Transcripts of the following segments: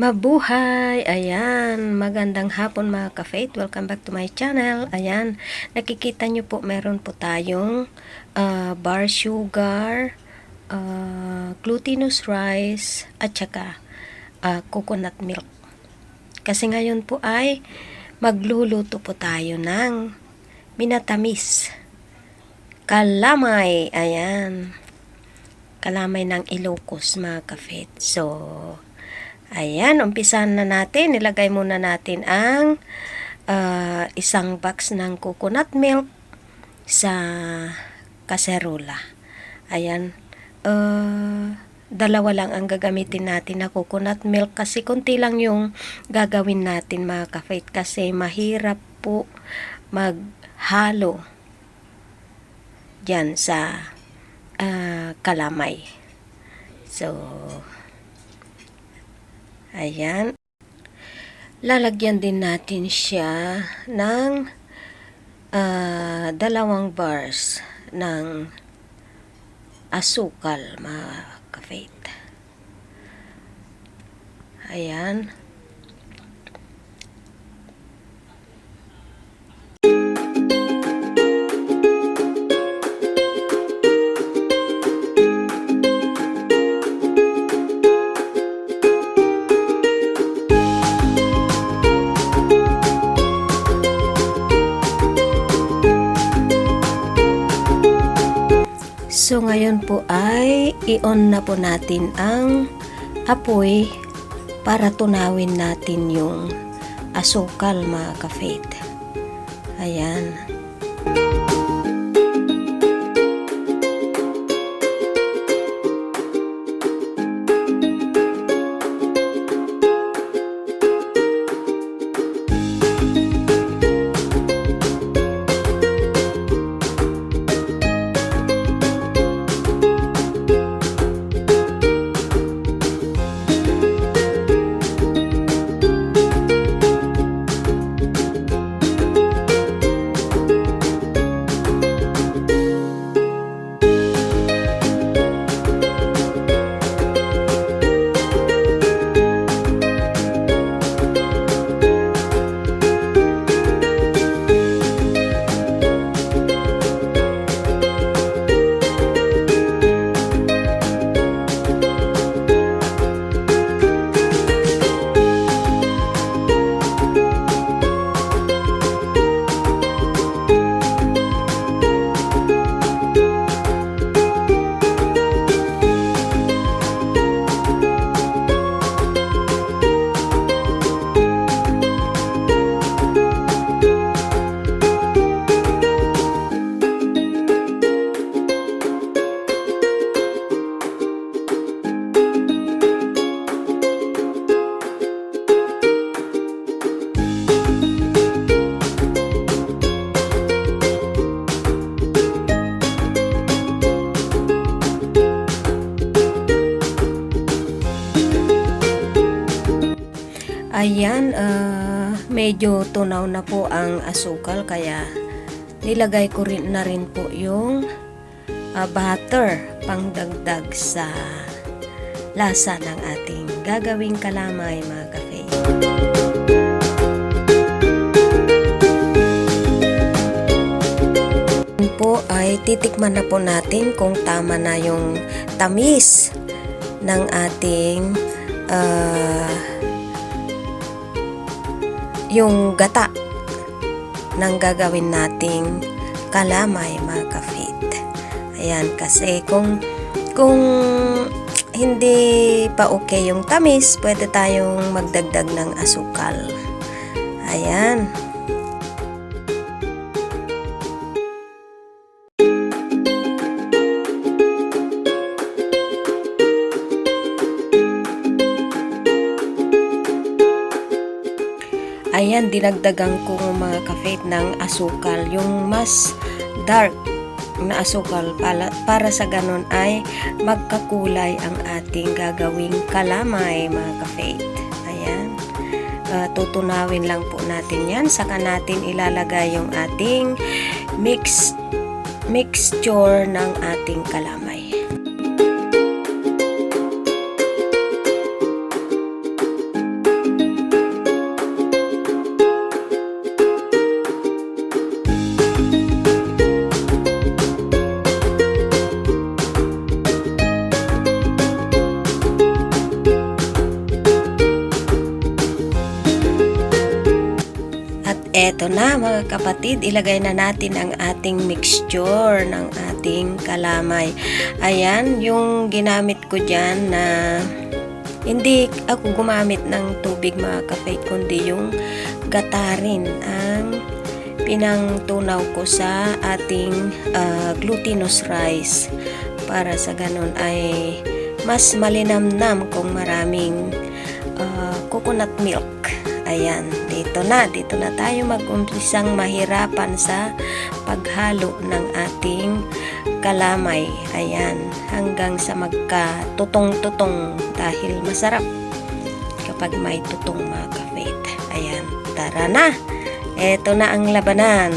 Mabuhay! Ayan, magandang hapon mga ka-faith. Welcome back to my channel. Ayan, nakikita nyo po meron po tayong bar sugar, glutinous rice, at saka coconut milk. Kasi ngayon po ay magluluto po tayo ng minatamis. Kalamay! Ayan, kalamay ng Ilocos mga ka-faith. So, ayan, umpisahan na natin. Nilagay muna natin ang isang box ng coconut milk sa kaserola. Ayan, dalawa lang ang gagamitin natin na coconut milk kasi konti lang yung gagawin natin mga ka-faith kasi mahirap po maghalo dyan sa kalamay. So, ayan. Lalagyan din natin siya ng 2 bars ng asukal, mga ka-faith. Ayan. So, ngayon po ay i-on na po natin ang apoy para tunawin natin yung asukal mga ka-faith. Ayan. Ayan, medyo tunaw na po ang asukal kaya nilagay ko rin na rin po yung butter pangdagdag sa lasa ng ating gagawing kalamay mga ka-faith. Po ay titikman na po natin kung tama na yung tamis ng ating yung gata ng gagawin nating kalamay mga ka-faith. Ayan, kasi kung hindi pa okay yung tamis, pwede tayong magdagdag ng asukal. Ayan. Ayan, dinagdagan ko mga ka-faith ng asukal, yung mas dark na asukal para sa ganun ay magkakulay ang ating gagawing kalamay mga ka-faith. Ayan, tutunawin lang po natin yan, saka natin ilalagay yung ating mixture ng ating kalamay. kapatid, ilagay na natin ang ating mixture ng ating kalamay. Ayan, yung ginamit ko dyan na hindi ako gumamit ng tubig mga kapatid, kundi yung gatarin ang pinangtunaw ko sa ating glutinous rice para sa ganun ay mas malinamnam kung maraming coconut milk. Ayan, dito na tayo mag-umpisang mahirapan sa paghalo ng ating kalamay. Ayan, hanggang sa magka-tutong-tutong dahil masarap kapag may tutong mga kapatid. Ayan, tara na! Eto na ang labanan.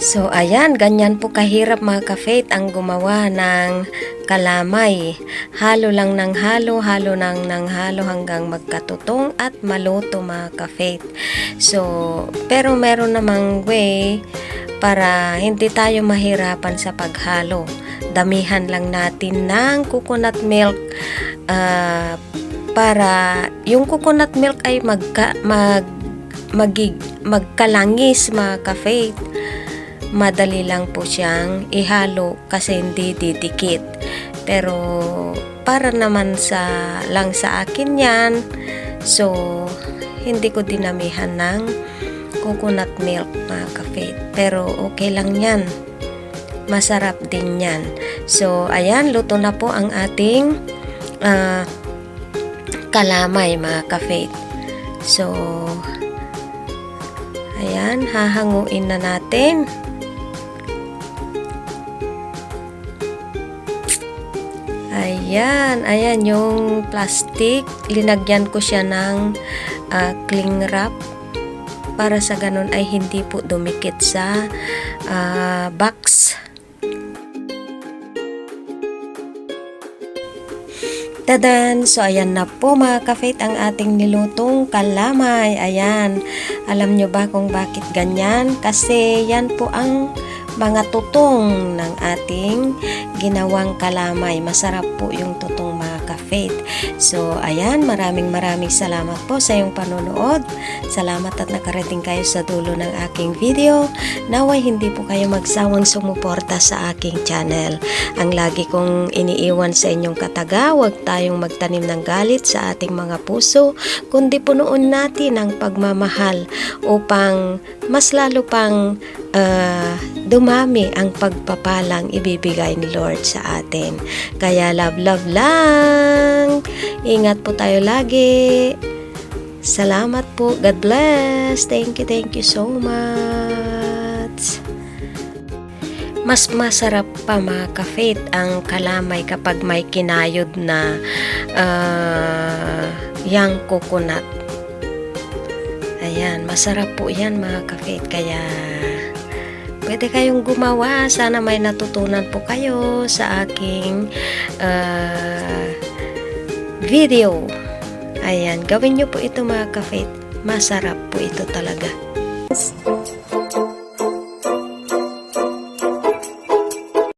So ayan, ganyan po kahirap mga ka-faith ang gumawa ng kalamay. Halo lang ng halo, halo ng halo hanggang magkatutong at maluto mga ka-faith. So, pero meron namang way para hindi tayo mahirapan sa paghalo. Damihan lang natin ng coconut milk para yung coconut milk ay magkalangis mga ka-faith. Madali lang po siyang ihalo kasi hindi didikit. Pero para naman lang sa akin yan, so hindi ko dinamihan ng coconut milk mga ka-faith. Pero okay lang yan. Masarap din yan. So ayan, luto na po ang ating kalamay mga ka-faith. So ayan, hahanguin na natin. Ayan yung plastic. Linagyan ko siya ng cling wrap para sa ganun ay hindi po dumikit sa box. Tadan! So ayan na po mga ka-faith ang ating nilutong kalamay. Ayan. Alam nyo ba kung bakit ganyan? Kasi yan po ang mga tutong ng ating ginawang kalamay. Masarap po yung tutong mga ka-faith. So, ayan, maraming salamat po sa iyong panonood. Salamat at nakarating kayo sa dulo ng aking video. Naway hindi po kayo magsawang sumuporta sa aking channel. Ang lagi kong iniiwan sa inyong kataga, huwag tayong magtanim ng galit sa ating mga puso, kundi punuin natin ang pagmamahal upang mas lalo pang dumami ang pagpapalang ibibigay ni Lord sa atin. Kaya love lang. Ingat po tayo lagi. Salamat po. God bless. Thank you so much. Mas masarap pa mga ka-faith ang kalamay kapag may kinayod na yang coconut. Ayan, masarap po yan mga ka-faith. Kaya pwede kayong gumawa. Sana may natutunan po kayo sa aking video. Ayan, gawin nyo po ito mga ka-faith. Masarap po ito talaga.